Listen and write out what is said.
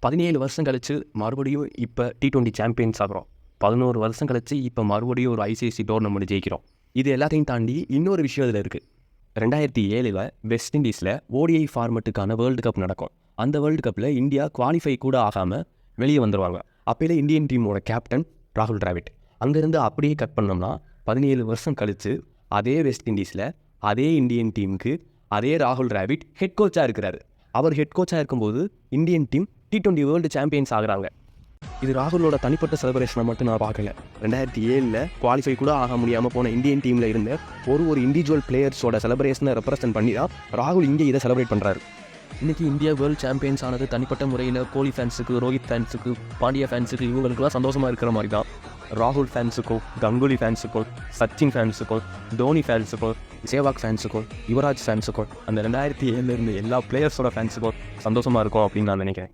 17 வருஷம் கழிச்சு மறுபடியும் இப்போ T20 சாம்பியன்ஸ் ஆகிறோம். 11 வருஷம் கழிச்சு இப்போ மறுபடியும் ஒரு ஐசிசி டோர்னமெண்ட் ஜெயிக்கிறோம். இது எல்லாத்தையும் தாண்டி இன்னொரு விஷயம் இதில் இருக்குது. 2007 வெஸ்ட் இண்டீஸில் ஓடிஐ ஃபார்மெட்டுக்கான வேர்ல்டு கப் நடக்கும். அந்த வேர்ல்டு கப்பில் இந்தியா குவாலிஃபை கூட ஆகாமல் வெளியே வந்துடுவாங்க. அப்போலே இந்தியன் டீமோட கேப்டன் ராகுல் டிராவிட். அங்கேருந்து அப்படியே கட் பண்ணோம்னா 17 வருஷம் கழித்து அதே வெஸ்ட் இண்டீஸில் அதே இந்தியன் டீமுக்கு அதே ராகுல் டிராவிட் ஹெட் கோச்சாக இருக்கிறாரு. அவர் ஹெட் கோச்சாக இருக்கும்போது Indian team T20 world champions ஆகுறாங்க. இது ராகுலோட தனிப்பட்ட செலிப்ரேஷனை மட்டும் நான் பார்க்கல. 2007 குவாலிஃபை கூட ஆக முடியாமல் போன இந்தியன் டீமில் இருந்த ஒரு இண்டிவிஜுவல் பிளேயர்ஸோட செலிப்ரேஷனை ரெப்ரசென்ட் பண்ணி தான் ராகுல் இங்கே இதை செலிப்ரேட் பண்ணுறாரு. இன்றைக்கி இந்தியா வேர்ல்டு சாம்பியன்ஸ் ஆனது தனிப்பட்ட முறையில் கோலி ஃபேன்ஸுக்கு, ரோஹித் ஃபேன்ஸுக்கு, பாண்டியா ஃபேன்ஸுக்கு, இவங்களுக்குலாம் சந்தோஷமாக இருக்கிற மாதிரி தான் ராகுல் ஃபேன்ஸுக்கும், கங்குலி ஃபேன்ஸுக்கும், சச்சின் ஃபேன்ஸுக்கும், தோனி ஃபேன்ஸுக்கும், சேவாக் ஃபேன்ஸுக்கும், யுவராஜ் ஃபேன்ஸுக்கும், அந்த 2007 எல்லா பிளேயர்ஸோட ஃபேன்ஸுக்கும் சந்தோஷமாக இருக்கும் அப்படின்னு நான் நினைக்கிறேன்.